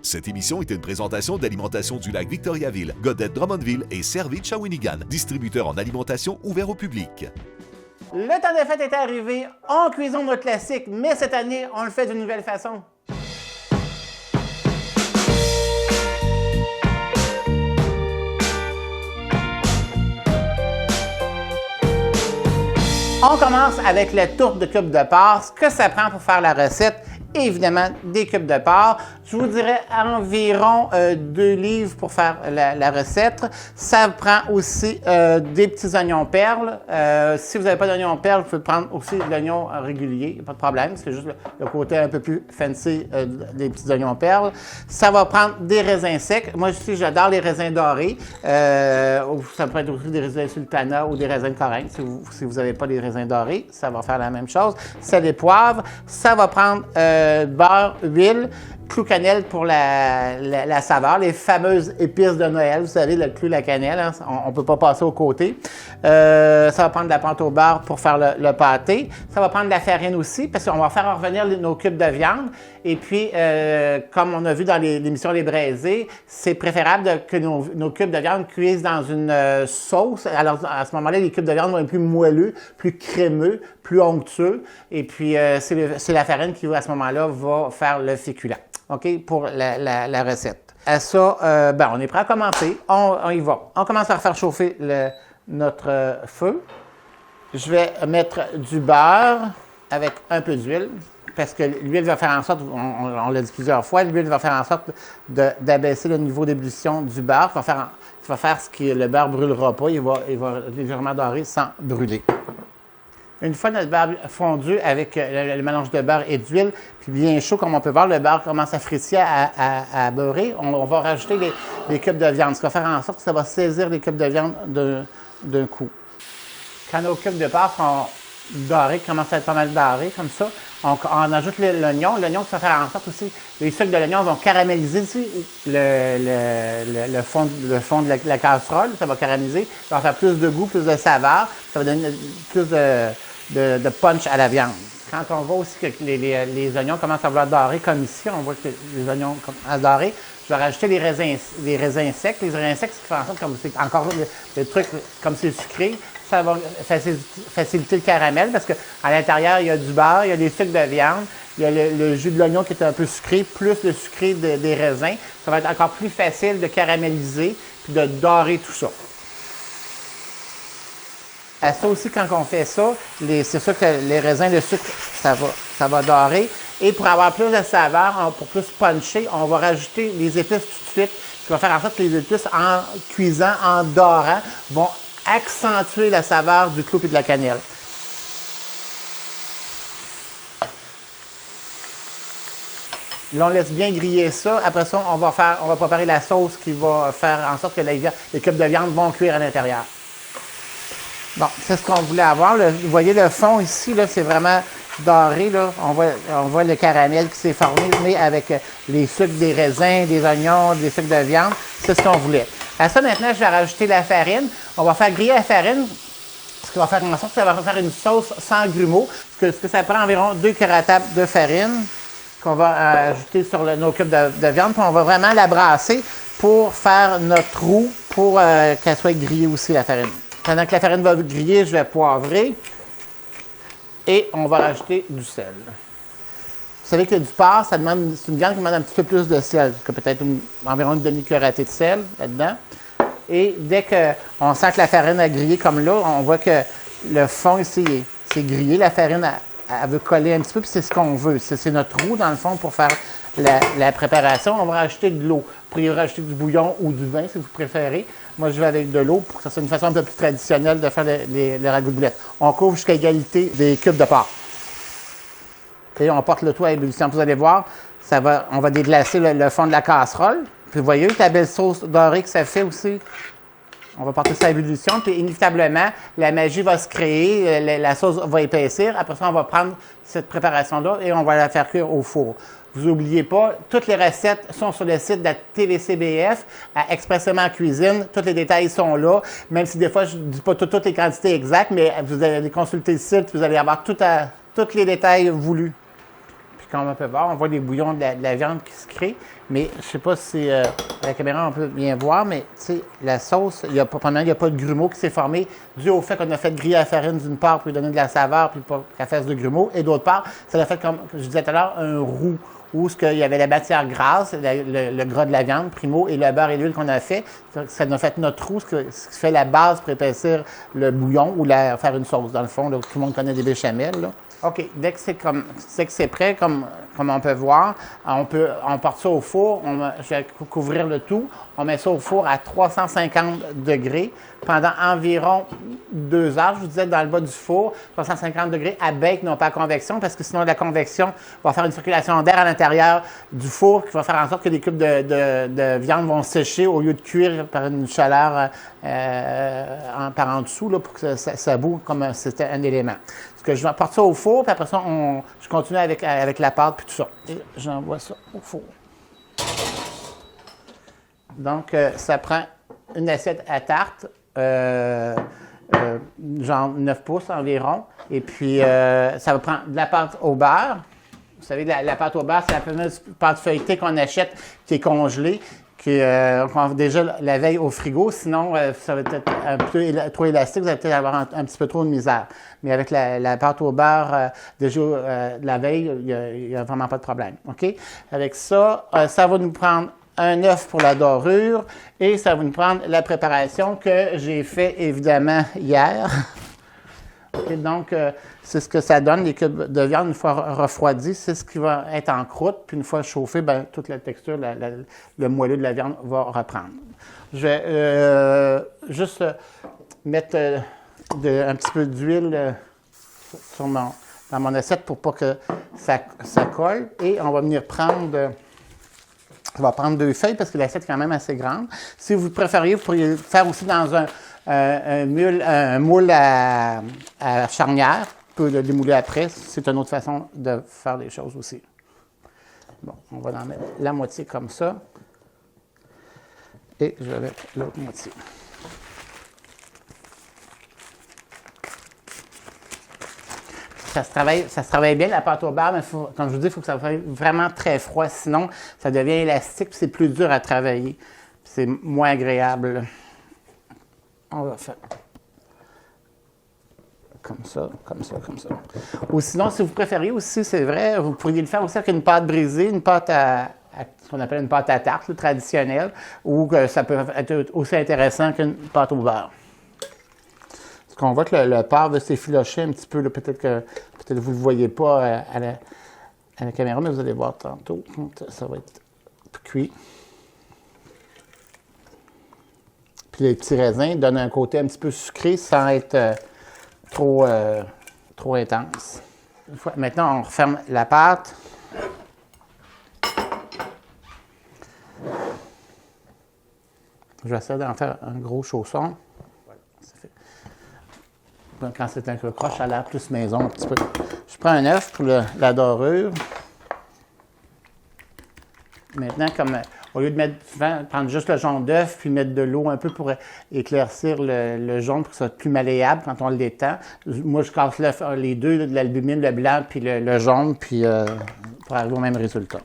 Cette émission est une présentation d'Alimentation du Lac Victoriaville, Godette Drummondville et Servi de Shawinigan, distributeur en alimentation ouvert au public. Le temps des fêtes est arrivé, on cuisine notre classique, mais cette année, on le fait d'une nouvelle façon. On commence avec la tourte de cubes de porc, ce que ça prend pour faire la recette. Évidemment, des cubes de porc. Je vous dirais environ 2 livres pour faire la recette. Ça prend aussi des petits oignons perles. Si vous n'avez pas d'oignons perles, vous pouvez prendre aussi de l'oignon régulier, pas de problème. C'est juste le côté un peu plus fancy des petits oignons perles. Ça va prendre des raisins secs. Moi, ici, j'adore les raisins dorés. Ça peut être aussi des raisins sultana ou des raisins de Corinthe. Si vous n'avez pas les raisins dorés, ça va faire la même chose. Sel et poivre. Ça va prendre beurre, huile, clou cannelle pour la saveur, les fameuses épices de Noël, vous savez, le clou, la cannelle, hein, on ne peut pas passer au côté. Ça va prendre de la pâte au beurre pour faire le pâté. Ça va prendre de la farine aussi, parce qu'on va faire revenir nos cubes de viande. Et puis, comme on a vu dans l'émission Les Braisés, c'est préférable que nos cubes de viande cuisent dans une sauce. Alors, à ce moment-là, les cubes de viande vont être plus moelleux, plus crémeux, plus onctueux. Et puis, c'est la farine qui, à ce moment-là, va faire le féculent. OK, pour la recette. À ça, on est prêt à commencer. On y va. On commence par faire chauffer notre feu. Je vais mettre du beurre avec un peu d'huile, parce que l'huile va faire en sorte, on l'a dit plusieurs fois, l'huile va faire en sorte d'abaisser le niveau d'ébullition du beurre. Ça va faire ce que le beurre ne brûlera pas. Il va légèrement dorer sans brûler. Une fois notre beurre fondu avec le mélange de beurre et d'huile, puis bien chaud, comme on peut voir, le beurre commence à frétiller, à beurrer, on va rajouter les cubes de viande, ce qui va faire en sorte que ça va saisir les cubes de viande d'un coup. Quand nos cubes de porc sont dorés, commencent à être pas mal dorés, comme ça, on ajoute l'oignon. L'oignon, ça va faire en sorte aussi, les sucres de l'oignon vont caraméliser ici le fond de la casserole, ça va caraméliser, ça va faire plus de goût, plus de saveur, ça va donner plus de punch à la viande. Quand on voit aussi que les oignons commencent à vouloir dorer comme ici, on voit que les oignons commencent à dorer, je vais rajouter les raisins secs. Les raisins secs, ce qui fait en sorte que c'est encore le truc, comme c'est sucré, ça va faciliter le caramel parce qu'à l'intérieur, il y a du beurre, il y a des sucres de viande, il y a le jus de l'oignon qui est un peu sucré, plus le sucré des raisins. Ça va être encore plus facile de caraméliser puis de dorer tout ça. À ça aussi, quand on fait ça, c'est sûr que les raisins, le sucre, ça va dorer. Et pour avoir plus de saveur, pour plus puncher, on va rajouter les épices tout de suite, ce qui va faire en sorte que les épices, en cuisant, en dorant, vont accentuer la saveur du clou et de la cannelle. Là, on laisse bien griller ça. Après ça, on va préparer la sauce qui va faire en sorte que les cubes de viande vont cuire à l'intérieur. Bon, c'est ce qu'on voulait avoir. Vous voyez le fond ici, là, c'est vraiment doré. Là. On voit le caramel qui s'est formé avec les sucres des raisins, des oignons, des sucres de viande. C'est ce qu'on voulait. À ça, maintenant, je vais rajouter la farine. On va faire griller la farine, ce qui va faire en sorte que ça va faire une sauce sans grumeaux. Ce que ça prend environ 2 cuillères à table de farine qu'on va ajouter sur nos cubes de viande. Puis on va vraiment la brasser pour faire notre roux pour qu'elle soit grillée aussi, la farine. Pendant que la farine va griller, je vais poivrer et on va rajouter du sel. Vous savez que du porc, c'est une viande qui demande un petit peu plus de sel, peut-être environ une demi-cuillère à thé de sel là-dedans. Et dès qu'on sent que la farine a grillé comme là, on voit que le fond ici, c'est grillé. La farine, elle veut coller un petit peu, puis c'est ce qu'on veut. C'est notre roux, dans le fond, pour faire la préparation. On va rajouter de l'eau. Vous pourriez rajouter du bouillon ou du vin, si vous préférez. Moi, je vais avec de l'eau pour que ça soit une façon un peu plus traditionnelle de faire le ragoût de boulettes. On couvre jusqu'à égalité des cubes de porc. Et on porte le tout à ébullition. Vous allez voir, on va déglacer le fond de la casserole. Puis vous voyez la belle sauce dorée que ça fait aussi. On va porter ça à ébullition, puis inévitablement, la magie va se créer, la sauce va épaissir. Après ça, on va prendre cette préparation-là et on va la faire cuire au four. Vous n'oubliez pas, toutes les recettes sont sur le site de la TVCBF, à Expressément Cuisine. Tous les détails sont là, même si des fois, je ne dis pas toutes les quantités exactes, mais vous allez consulter le site, vous allez avoir tous les détails voulus. Puis Puis comme on peut voir, on voit des bouillons de la viande qui se créent. Mais je ne sais pas si à la caméra on peut bien voir, mais la sauce, il n'y a pas de grumeau qui s'est formé dû au fait qu'on a fait griller la farine d'une part pour lui donner de la saveur puis pas qu'elle fasse de grumeau. Et d'autre part, ça a fait, comme je disais tout à l'heure, un roux où il y avait la matière grasse, le gras de la viande, primo, et le beurre et l'huile qu'on a fait. Ça nous a fait notre roux, ce qui fait la base pour épaissir le bouillon ou faire une sauce. Dans le fond, là, tout le monde connaît des béchamels. Là. OK. Dès que c'est prêt, comme on peut voir, on porte ça au four. Je vais couvrir le tout. On met ça au four à 350 degrés pendant environ 2 heures. Je vous disais, dans le bas du four, 350 degrés à bake, non pas à convection, parce que sinon, la convection va faire une circulation d'air à l'intérieur du four qui va faire en sorte que les cubes de viande vont sécher au lieu de cuire par une chaleur par en dessous là, pour que ça boue comme c'était un élément. Parce que je porte ça au four, puis après ça, je continue avec la pâte puis tout ça. Et j'envoie ça au four. Donc, ça prend une assiette à tarte, genre 9 pouces environ. Et puis, ça va prendre de la pâte au beurre. Vous savez, la pâte au beurre, c'est la fameuse pâte feuilletée qu'on achète qui est congelée, qu'on a déjà la veille au frigo. Sinon, ça va être un peu trop élastique, vous allez peut-être avoir un petit peu trop de misère. Mais avec la pâte au beurre, déjà la veille, il n'y a vraiment pas de problème. OK? Avec ça, ça va nous prendre un œuf pour la dorure et ça va nous prendre la préparation que j'ai fait évidemment hier. Okay, donc, c'est ce que ça donne, les cubes de viande, une fois refroidis, c'est ce qui va être en croûte, puis une fois chauffé, bien, toute la texture, le moelleux de la viande va reprendre. Je vais juste mettre un petit peu d'huile dans mon assiette pour pas que ça colle, et on va venir prendre... On va prendre 2 feuilles parce que l'assiette est quand même assez grande. Si vous préfériez, vous pourriez le faire aussi dans un moule à charnière. Vous pouvez le démouler après. C'est une autre façon de faire les choses aussi. Bon, on va en mettre la moitié comme ça. Et je vais mettre l'autre moitié. Ça se travaille bien, la pâte au beurre, mais comme je vous dis, il faut que ça soit vraiment très froid. Sinon, ça devient élastique et c'est plus dur à travailler. C'est moins agréable. On va faire comme ça, comme ça, comme ça. Ou sinon, si vous préférez aussi, c'est vrai, vous pourriez le faire aussi avec une pâte brisée, une pâte ce qu'on appelle une pâte à tarte traditionnelle, ou ça peut être aussi intéressant qu'une pâte au beurre. On voit que le porc va s'effilocher un petit peu. Peut-être que vous ne le voyez pas à la caméra, mais vous allez voir tantôt. Ça va être cuit. Puis les petits raisins donnent un côté un petit peu sucré sans être trop intense. Maintenant, on referme la pâte. Je vais essayer d'en faire un gros chausson. Quand c'est un croche, ça a l'air plus maison un petit peu. Je prends un œuf pour la dorure. Maintenant, au lieu de prendre juste le jaune d'œuf puis mettre de l'eau un peu pour éclaircir le jaune pour que ça soit plus malléable quand on l'étend, moi je casse les deux, de l'albumine, le blanc puis le jaune, puis pour arriver au même résultat.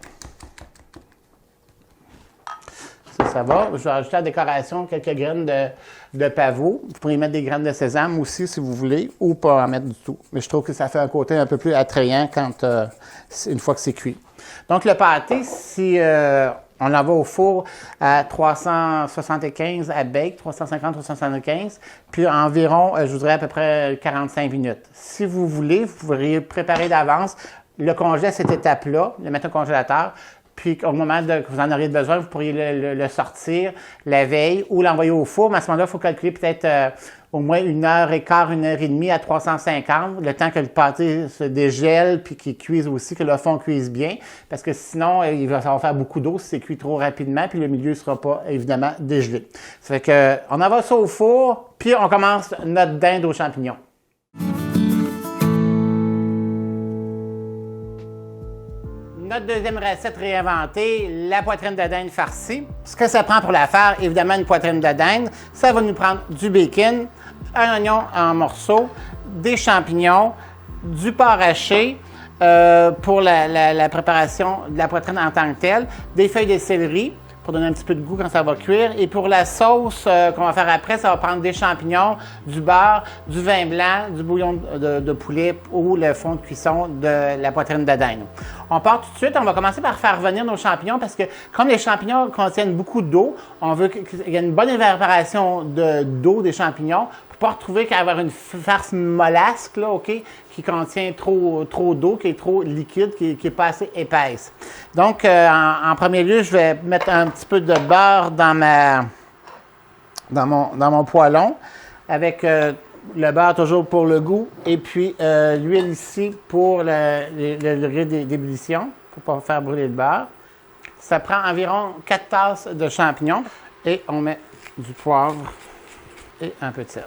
Ça va. Je vais ajouter à la décoration quelques graines de pavot. Vous pourriez mettre des graines de sésame aussi si vous voulez, ou pas en mettre du tout. Mais je trouve que ça fait un côté un peu plus attrayant une fois que c'est cuit. Donc le pâté, si on l'envoie au four à 375 à bake, 350-375, puis environ, je vous dirais à peu près 45 minutes. Si vous voulez, vous pourriez préparer d'avance, le congeler à cette étape-là, le mettre au congélateur. Puis au moment que vous en auriez besoin, vous pourriez le sortir la veille ou l'envoyer au four. Mais à ce moment-là, il faut calculer peut-être au moins 1h15, 1h30 à 350, le temps que le pâté se dégèle puis qu'il cuise aussi, que le fond cuise bien. Parce que sinon, ça va faire beaucoup d'eau si c'est cuit trop rapidement, puis le milieu ne sera pas évidemment dégelé. Ça fait que on envoie ça au four, puis on commence notre dinde aux champignons. Notre deuxième recette réinventée, la poitrine de dinde farcie. Ce que ça prend pour la faire, évidemment, une poitrine de dinde, ça va nous prendre du bacon, un oignon en morceaux, des champignons, du porc haché, pour la préparation de la poitrine en tant que telle, des feuilles de céleri pour donner un petit peu de goût quand ça va cuire. Et pour la sauce qu'on va faire après, ça va prendre des champignons, du beurre, du vin blanc, du bouillon de poulet ou le fond de cuisson de la poitrine de dinde. On part tout de suite. On va commencer par faire revenir nos champignons parce que comme les champignons contiennent beaucoup d'eau, on veut qu'il y ait une bonne évaporation d'eau des champignons pour pas retrouver qu'avoir une farce mollasque, là, OK, qui contient trop d'eau, qui est trop liquide, qui n'est pas assez épaisse. Donc, en premier lieu, je vais mettre un petit peu de beurre dans mon poêlon avec le beurre toujours pour le goût et puis l'huile ici pour le degré d'ébullition pour ne pas faire brûler le beurre. Ça prend environ 4 tasses de champignons et on met du poivre et un peu de sel.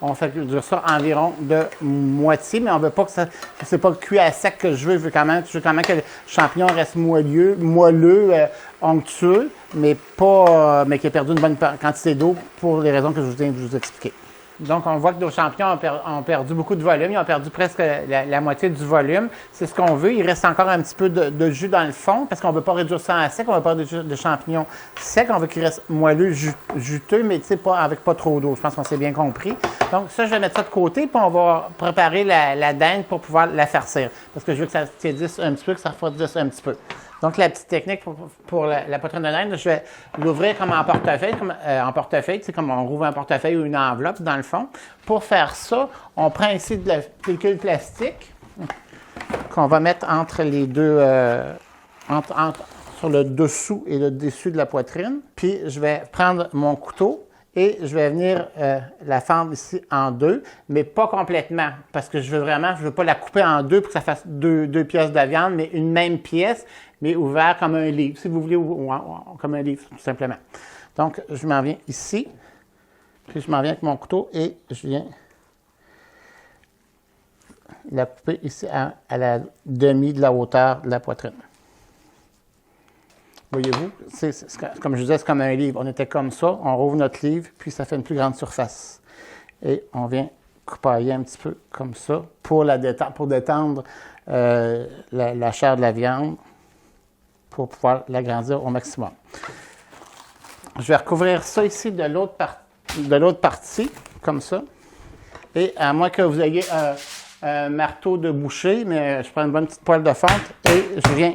On fait cuire ça environ de moitié, mais on ne veut pas que ça. C'est pas cuit à sec que je veux. Je veux quand même que le champignon reste moelleux, onctueux, mais qui ait perdu une bonne quantité d'eau pour les raisons que je viens de vous expliquer. Donc, on voit que nos champignons ont perdu beaucoup de volume. Ils ont perdu presque la moitié du volume. C'est ce qu'on veut. Il reste encore un petit peu de jus dans le fond parce qu'on ne veut pas réduire ça à sec. On ne veut pas de champignons secs. On veut qu'il reste moelleux, juteux, mais avec pas trop d'eau. Je pense qu'on s'est bien compris. Donc, ça, je vais mettre ça de côté, puis on va préparer la dinde pour pouvoir la farcir. Parce que je veux que ça tiédisse un petit peu, que ça refroidisse un petit peu. Donc, la petite technique pour la poitrine de dinde, je vais l'ouvrir comme en portefeuille, c'est comme on rouvre un portefeuille ou une enveloppe dans le fond. Pour faire ça, on prend ici de la pellicule plastique qu'on va mettre entre les deux, sur le dessous et le dessus de la poitrine. Puis, je vais prendre mon couteau et je vais venir la fendre ici en deux, mais pas complètement, parce que je veux pas la couper en deux pour que ça fasse deux pièces de viande, mais une même pièce, mais ouvert comme un livre, si vous voulez, ou comme un livre, tout simplement. Donc, je m'en viens ici, puis je m'en viens avec mon couteau et je viens la couper ici à la demi de la hauteur de la poitrine. Voyez-vous, comme je disais, c'est comme un livre. On était comme ça, on rouvre notre livre, puis ça fait une plus grande surface. Et on vient coupailler un petit peu comme ça pour détendre la chair de la viande pour pouvoir l'agrandir au maximum. Je vais recouvrir ça ici de l'autre partie, comme ça. Et à moins que vous ayez un marteau de boucher, mais je prends une bonne petite poêle de fonte et je viens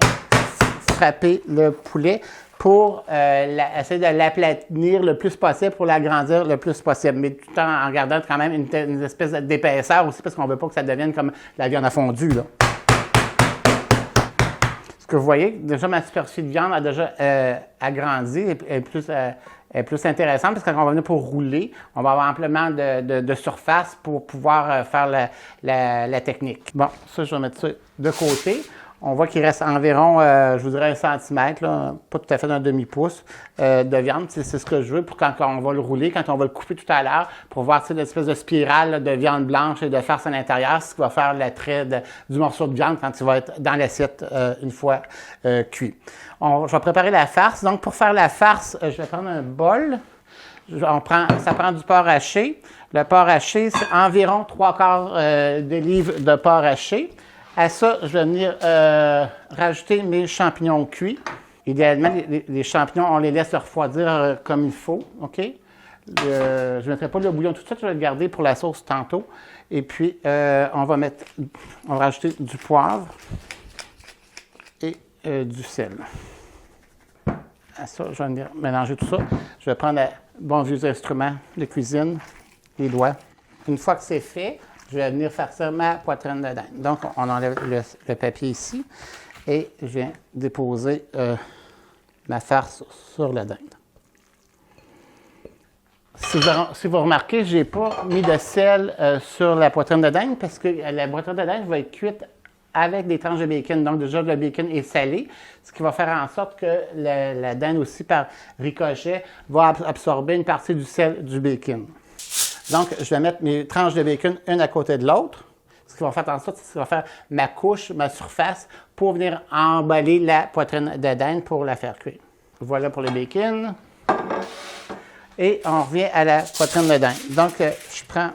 frapper le poulet pour essayer de l'aplatir le plus possible, pour l'agrandir le plus possible, mais tout en gardant quand même une espèce d'épaisseur aussi, parce qu'on ne veut pas que ça devienne comme la viande à fondu, là. Ce que vous voyez, déjà ma superficie de viande a déjà agrandi et est plus intéressante, parce que quand on va venir pour rouler, on va avoir amplement de surface pour pouvoir faire la technique. Bon, ça, je vais mettre ça de côté. On voit qu'il reste environ, je vous dirais, 1 centimètre, là, pas tout à fait d'un demi-pouce de viande. C'est ce que je veux pour quand on va le rouler, quand on va le couper tout à l'heure, pour voir l'espèce de spirale là, de viande blanche et de farce à l'intérieur, ce qui va faire le trait du morceau de viande quand il va être dans l'assiette une fois cuit. Je vais préparer la farce. Donc, pour faire la farce, je vais prendre un bol. Ça prend du porc haché. Le porc haché, c'est environ 3/4 de livre de porc haché. À ça, je vais venir rajouter mes champignons cuits. Idéalement, les champignons, on les laisse refroidir comme il faut, OK? Je ne mettrai pas le bouillon tout de suite, je vais le garder pour la sauce tantôt. Et puis, on va rajouter du poivre et du sel. À ça, je vais venir mélanger tout ça. Je vais prendre les bons vieux instruments de cuisine, les doigts. Une fois que c'est fait, je vais venir farcir ma poitrine de dinde. Donc, on enlève le papier ici et je viens déposer ma farce sur la dinde. Si vous remarquez, je n'ai pas mis de sel sur la poitrine de dinde parce que la poitrine de dinde va être cuite avec des tranches de bacon. Donc, déjà, le bacon est salé, ce qui va faire en sorte que la dinde aussi, par ricochet, va absorber une partie du sel du bacon. Donc, je vais mettre mes tranches de bacon une à côté de l'autre, ce qui va faire en sorte que ça va faire ma couche, ma surface, pour venir emballer la poitrine de dinde pour la faire cuire. Voilà pour le bacon. Et on revient à la poitrine de dinde. Donc, je prends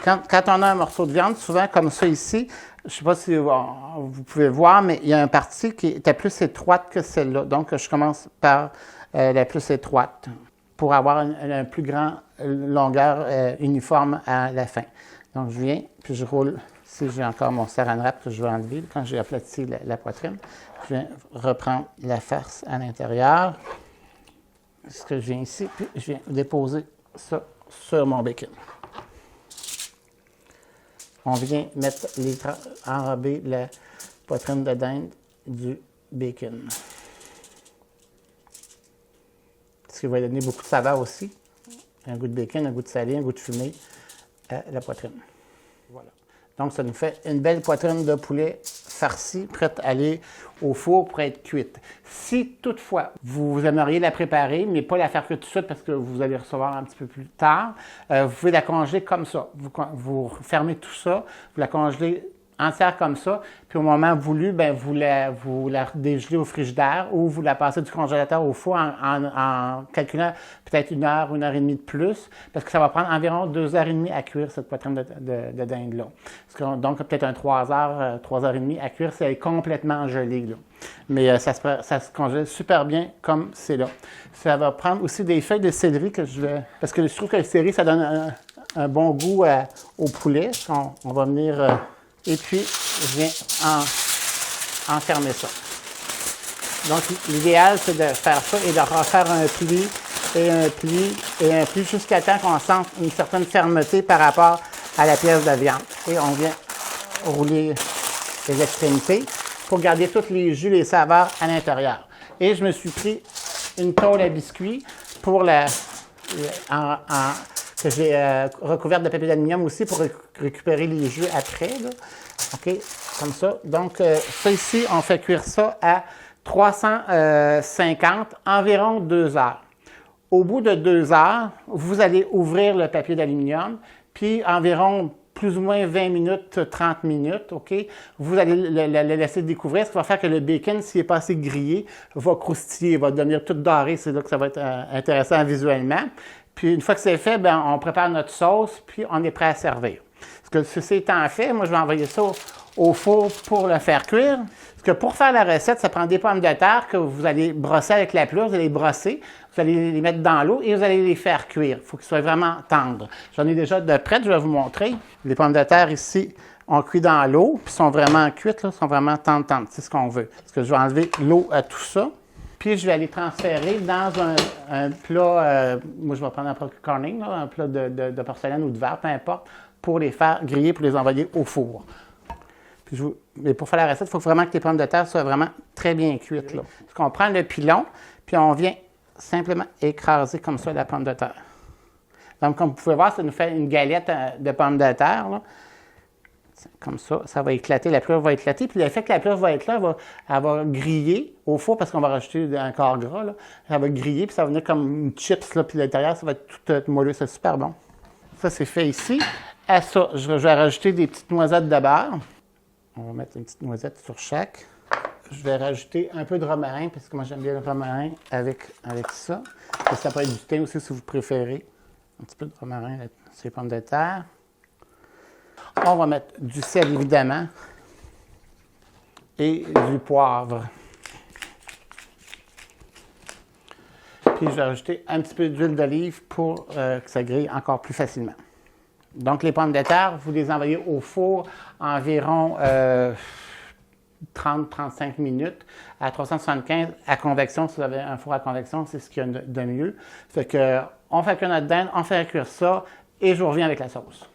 Quand on a un morceau de viande, souvent comme ça ici, je ne sais pas si vous pouvez voir, mais il y a une partie qui était plus étroite que celle-là. Donc, je commence par la plus étroite pour avoir une plus grande longueur uniforme à la fin. Donc, je viens, puis je roule. Si j'ai encore mon saran wrap que je vais enlever, quand j'ai aplati la poitrine, je viens reprendre la farce à l'intérieur. Ce que je viens ici, puis je viens déposer ça sur mon bacon. On vient enrober la poitrine de dinde du bacon. Ce qui va donner beaucoup de saveur aussi. Un goût de bacon, un goût de salé, un goût de fumée à la poitrine. Voilà. Donc, ça nous fait une belle poitrine de poulet farcie, prête à aller au four pour être cuite. Si toutefois, vous aimeriez la préparer, mais pas la faire cuire tout de suite parce que vous allez recevoir un petit peu plus tard, vous pouvez la congeler comme ça. Vous fermez tout ça, vous la congelez entière comme ça, puis au moment voulu, bien, vous la dégelez au frigidaire ou vous la passez du congélateur au four en calculant peut-être 1 heure, 1 heure et demie de plus, parce que ça va prendre environ 2 heures et demie à cuire cette poitrine de dinde-là. Donc, peut-être un 3 heures, 3 heures et demie à cuire, c'est complètement gelé, là. Mais ça se congèle super bien comme c'est là. Ça va prendre aussi des feuilles de céleri que je vais... Parce que je trouve que le céleri, ça donne un bon goût au poulet. On va venir... Et puis, je viens enfermer ça. Donc, l'idéal, c'est de faire ça et de refaire un pli et un pli et un pli jusqu'à temps qu'on sente une certaine fermeté par rapport à la pièce de viande. Et on vient rouler les extrémités pour garder tous les jus, les saveurs à l'intérieur. Et je me suis pris une tôle à biscuits pour que j'ai recouverte de papier d'aluminium aussi pour récupérer les jus après. Là. OK, comme ça. Donc, ça ici, on fait cuire ça à 350, environ 2 heures. Au bout de 2 heures, vous allez ouvrir le papier d'aluminium, puis environ plus ou moins 20 minutes, 30 minutes, OK? Vous allez le laisser découvrir, ce qui va faire que le bacon, s'il n'est pas assez grillé, va croustiller, va devenir tout doré. C'est là que ça va être intéressant visuellement. Puis une fois que c'est fait, bien, on prépare notre sauce, puis on est prêt à servir. Parce que ceci étant fait, moi, je vais envoyer ça au four pour le faire cuire. Parce que pour faire la recette, ça prend des pommes de terre que vous allez brosser avec la pelure, vous allez les brosser, vous allez les mettre dans l'eau et vous allez les faire cuire. Il faut qu'ils soient vraiment tendres. J'en ai déjà de près, je vais vous montrer. Les pommes de terre ici, on cuit dans l'eau, puis sont vraiment cuites, là, sont vraiment tendres. C'est ce qu'on veut. Parce que je vais enlever l'eau à tout ça. Puis, je vais les transférer dans un plat, moi, je vais prendre un plat corning, là, un plat de porcelaine ou de verre, peu importe, pour les faire griller, pour les envoyer au four. Puis mais pour faire la recette, il faut vraiment que les pommes de terre soient vraiment très bien cuites. Là. Donc, on prend le pilon, puis on vient simplement écraser comme ça la pomme de terre. Donc, comme vous pouvez voir, ça nous fait une galette de pommes de terre, là. Comme ça, ça va éclater, la pelure va éclater. Puis l'effet que la pelure va être là, elle va griller au four parce qu'on va rajouter un corps gras. Là. Elle va griller, puis ça va venir comme une chips, là, puis l'intérieur, ça va être tout moelleux. C'est super bon. Ça, c'est fait ici. À ça, je vais rajouter des petites noisettes de beurre. On va mettre une petite noisette sur chaque. Je vais rajouter un peu de romarin, parce que moi, j'aime bien le romarin avec ça. Et ça peut être du thym aussi, si vous préférez. Un petit peu de romarin sur les pommes de terre. On va mettre du sel, évidemment, et du poivre. Puis, je vais rajouter un petit peu d'huile d'olive pour que ça grille encore plus facilement. Donc, les pommes de terre, vous les envoyez au four environ 30-35 minutes à 375 à convection. Si vous avez un four à convection, c'est ce qu'il y a de mieux. Fait que, on fait cuire notre dinde, on fait cuire ça, et je vous reviens avec la sauce.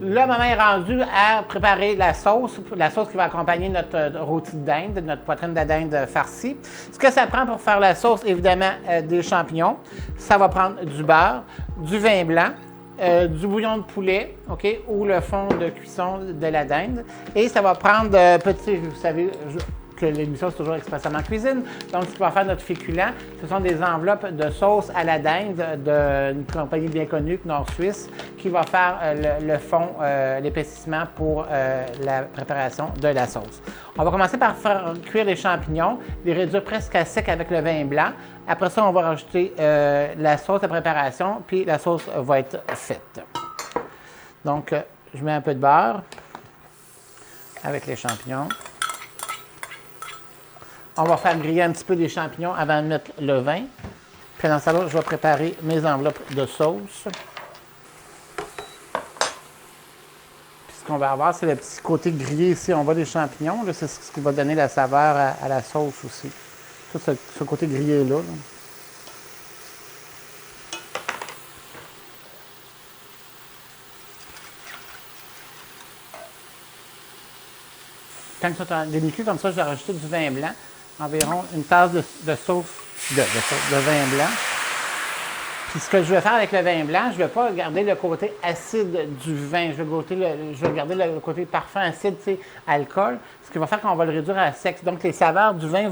Le moment est rendu à préparer la sauce qui va accompagner notre rôti de dinde, notre poitrine de dinde farcie. Ce que ça prend pour faire la sauce, évidemment, des champignons. Ça va prendre du beurre, du vin blanc, du bouillon de poulet, OK, ou le fond de cuisson de la dinde. Et ça va prendre, vous savez, que l'émission c'est toujours expressément cuisine. Donc, ce qui va faire notre féculent, ce sont des enveloppes de sauce à la dinde d'une compagnie bien connue, Nord-Suisse, qui va faire le fond, l'épaississement pour la préparation de la sauce. On va commencer par faire cuire les champignons, les réduire presque à sec avec le vin blanc. Après ça, on va rajouter la sauce de préparation, puis la sauce va être faite. Donc, je mets un peu de beurre avec les champignons. On va faire griller un petit peu les champignons avant de mettre le vin. Puis dans ce cas-là, je vais préparer mes enveloppes de sauce. Puis ce qu'on va avoir, c'est le petit côté grillé ici. On voit des champignons. C'est ce qui va donner la saveur à la sauce aussi. Tout ce côté grillé-là. Quand ils sont demi-cuits comme ça, je vais rajouter du vin blanc, environ une tasse de sauce de vin blanc. Puis ce que je vais faire avec le vin blanc, je ne vais pas garder le côté acide du vin, je vais garder le côté parfum acide, tu sais, alcool, ce qui va faire qu'on va le réduire à sec. Donc les saveurs du vin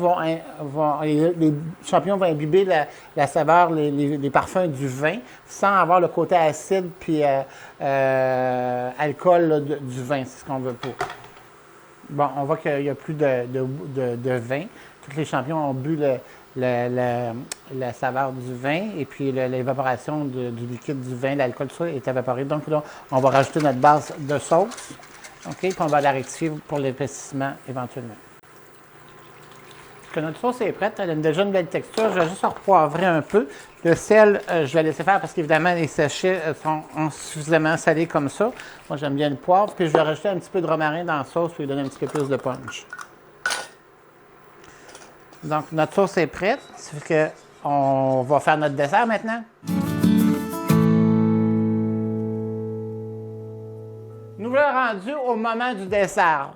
les champignons vont imbiber la saveur, les parfums du vin, sans avoir le côté acide puis alcool là, du vin, c'est ce qu'on veut pas. Bon, on voit qu'il n'y a plus de vin. Tous les champignons ont bu la saveur du vin et puis l'évaporation du liquide du vin, l'alcool, tout ça est évaporé. Donc là, on va rajouter notre base de sauce. OK? Puis on va la rectifier pour l'épaississement éventuellement. Que notre sauce est prête, elle a déjà une belle texture. Je vais juste repoivrer un peu. Le sel, je vais laisser faire parce qu'évidemment, les sachets sont suffisamment salés comme ça. Moi, j'aime bien le poivre. Puis je vais rajouter un petit peu de romarin dans la sauce pour lui donner un petit peu plus de punch. Donc, notre sauce est prête. Ça fait qu'on va faire notre dessert maintenant. Nous voilà rendus au moment du dessert.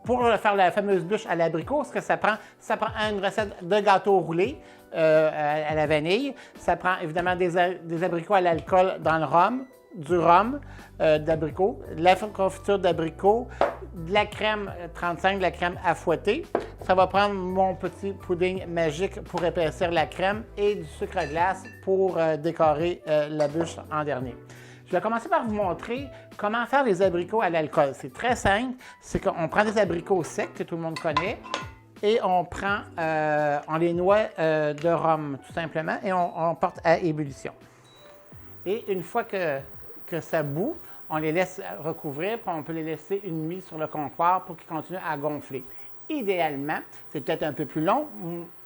Pour faire la fameuse bûche à l'abricot, ce que ça prend une recette de gâteau roulé à la vanille. Ça prend évidemment des abricots à l'alcool dans le rhum, du rhum d'abricot, de la confiture d'abricot, de la crème 35, de la crème à fouetter. Ça va prendre mon petit pudding magique pour épaissir la crème et du sucre à glace pour décorer la bûche en dernier. Je vais commencer par vous montrer comment faire les abricots à l'alcool. C'est très simple. C'est qu'on prend des abricots secs que tout le monde connaît et on les noie de rhum tout simplement et on porte à ébullition. Et une fois que ça bout, on les laisse recouvrir, puis on peut les laisser une nuit sur le comptoir pour qu'ils continuent à gonfler. Idéalement, c'est peut-être un peu plus long.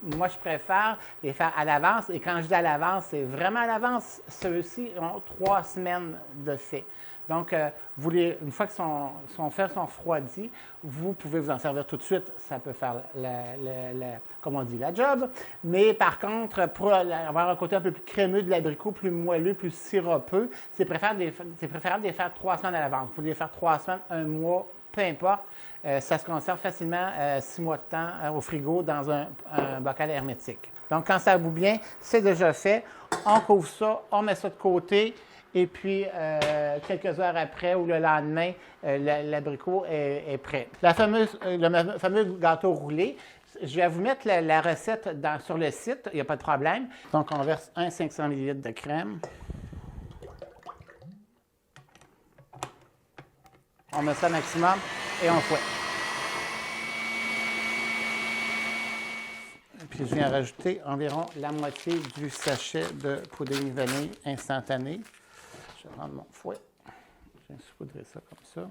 Moi, je préfère les faire à l'avance. Et quand je dis à l'avance, c'est vraiment à l'avance. Ceux-ci ont 3 semaines de fait. Donc, une fois qu'ils sont faits, sont refroidis, vous pouvez vous en servir tout de suite. Ça peut faire, comme on dit, la job. Mais par contre, pour avoir un côté un peu plus crémeux de l'abricot, plus moelleux, plus sirupeux, c'est préférable de les faire 3 semaines à l'avance. Vous pouvez les faire 3 semaines, 1 mois, peu importe. Ça se conserve facilement 6 mois de temps au frigo dans un bocal hermétique. Donc, quand ça bout bien, c'est déjà fait. On couvre ça, on met ça de côté. Et puis, quelques heures après ou le lendemain, l'abricot est prêt. Le fameux gâteau roulé, je vais vous mettre la recette sur le site, il n'y a pas de problème. Donc, on verse 500 ml de crème. On met ça maximum et on fouette. Puis je viens rajouter environ la moitié du sachet de pudding vanille instantané. Je vais prendre mon fouet. Je viens saupoudrer ça comme ça.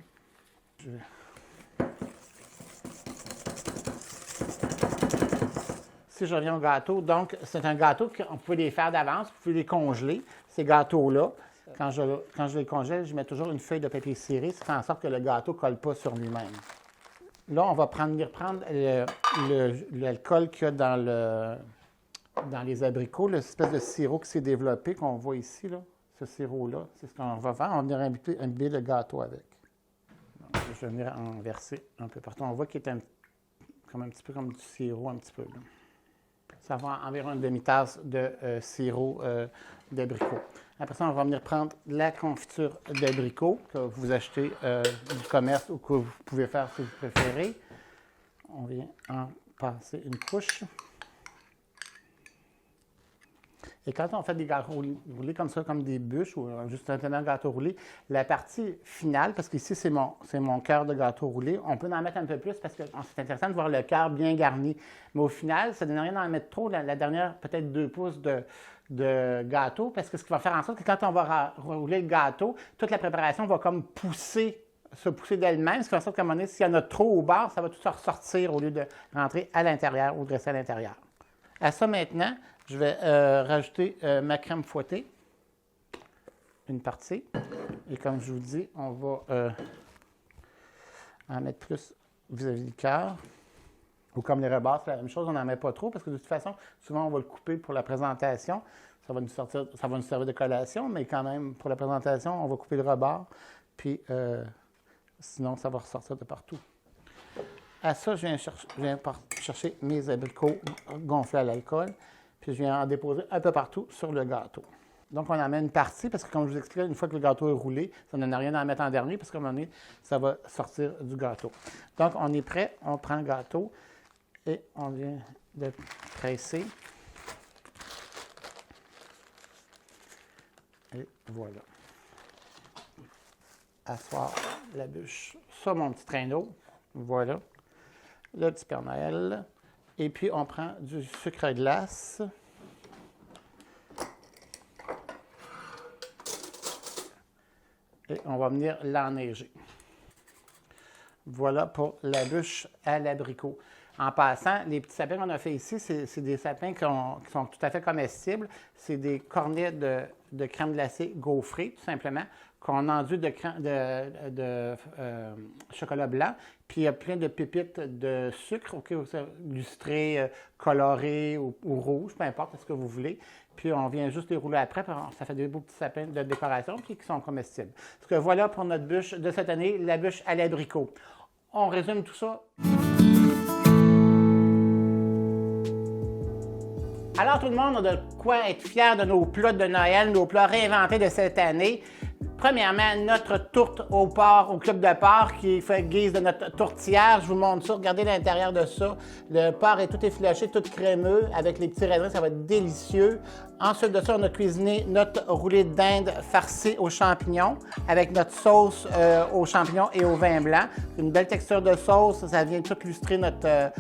Si je reviens au gâteau, donc c'est un gâteau qu'on peut les faire d'avance, vous pouvez les congeler, ces gâteaux-là. Quand je les congèle, je mets toujours une feuille de papier ciré, ça fait en sorte que le gâteau ne colle pas sur lui-même. Là, on va reprendre l'alcool qu'il y a dans les abricots, l'espèce de sirop qui s'est développé, qu'on voit ici, là, ce sirop-là. C'est ce qu'on va faire. On va venir imbiber le gâteau avec. Donc, je vais venir en verser un peu partout. On voit qu'il est un petit peu comme du sirop, un petit peu. Là. Ça va environ une demi-tasse de sirop d'abricot. Après ça, on va venir prendre la confiture d'abricot que vous achetez du commerce ou que vous pouvez faire si vous préférez. On vient en passer une couche. Et quand on fait des gâteaux roulés comme ça, comme des bûches ou juste un gâteau roulé, la partie finale, parce qu'ici c'est mon cœur de gâteau roulé, on peut en mettre un peu plus parce que c'est intéressant de voir le cœur bien garni. Mais au final, ça ne donne rien d'en mettre trop, la dernière peut-être 2 pouces de gâteau, parce que ce qui va faire en sorte que quand on va rouler le gâteau, toute la préparation va comme se pousser d'elle-même, ce qui fait en sorte qu'à un moment donné, s'il y en a trop au bord, ça va tout se ressortir au lieu de rentrer à l'intérieur ou de rester à l'intérieur. À ça maintenant, je vais rajouter ma crème fouettée, une partie. Et comme je vous dis, on va en mettre plus vis-à-vis du cœur. Ou comme les rebords, c'est la même chose, on n'en met pas trop parce que de toute façon, souvent on va le couper pour la présentation. Ça va nous servir de collation, mais quand même, pour la présentation, on va couper le rebord. Puis sinon, ça va ressortir de partout. À ça, je viens chercher mes abricots gonflés à l'alcool. Puis je viens en déposer un peu partout sur le gâteau. Donc, on en met une partie, parce que comme je vous expliquais, une fois que le gâteau est roulé, ça ne donne rien à en mettre en dernier, parce qu'à un moment donné, ça va sortir du gâteau. Donc, on est prêt, on prend le gâteau et on vient de presser. Et voilà. Asseoir la bûche sur mon petit traîneau. Voilà. Le petit Père Noël. Et puis, on prend du sucre glace. Et on va venir l'enneiger. Voilà pour la bûche à l'abricot. En passant, les petits sapins qu'on a fait ici, c'est des sapins qui sont tout à fait comestibles. C'est des cornets de crème glacée gaufrée, tout simplement, qu'on enduit de chocolat blanc. Puis il y a plein de pépites de sucre, lustré, coloré ou rouge, peu importe ce que vous voulez. Puis on vient juste les rouler après, puis ça fait des beaux petits sapins de décoration puis qui sont comestibles. Donc voilà pour notre bûche de cette année, la bûche à l'abricot. On résume tout ça. Alors tout le monde a de quoi être fier de nos plats de Noël, nos plats réinventés de cette année. Premièrement, notre tourte au porc, au club de porc, qui fait guise de notre tourtière. Je vous montre ça. Regardez l'intérieur de ça. Le porc est tout effiloché, tout crémeux, avec les petits raisins. Ça va être délicieux. Ensuite de ça, on a cuisiné notre roulé de dinde farci aux champignons, avec notre sauce aux champignons et au vin blanc. Une belle texture de sauce. Ça vient tout lustrer notre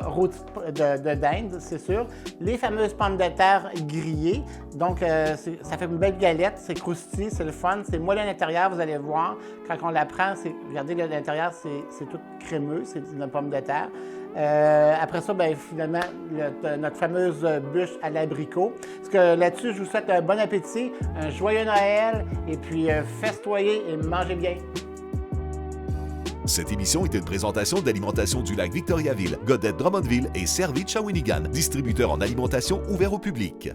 roux de dinde, c'est sûr. Les fameuses pommes de terre grillées. Donc, ça fait une belle galette. C'est croustillant. C'est le fun, c'est moelleux à l'intérieur, vous allez voir. Quand on la prend, regardez l'intérieur, c'est tout crémeux, c'est une pomme de terre. Après ça, bien, finalement, notre fameuse bûche à l'abricot. Parce que là-dessus, je vous souhaite un bon appétit, un joyeux Noël, et puis festoyez et mangez bien. Cette émission est une présentation d'Alimentation du Lac Victoriaville, Godette Drummondville et Servit Shawinigan, distributeur en alimentation ouvert au public.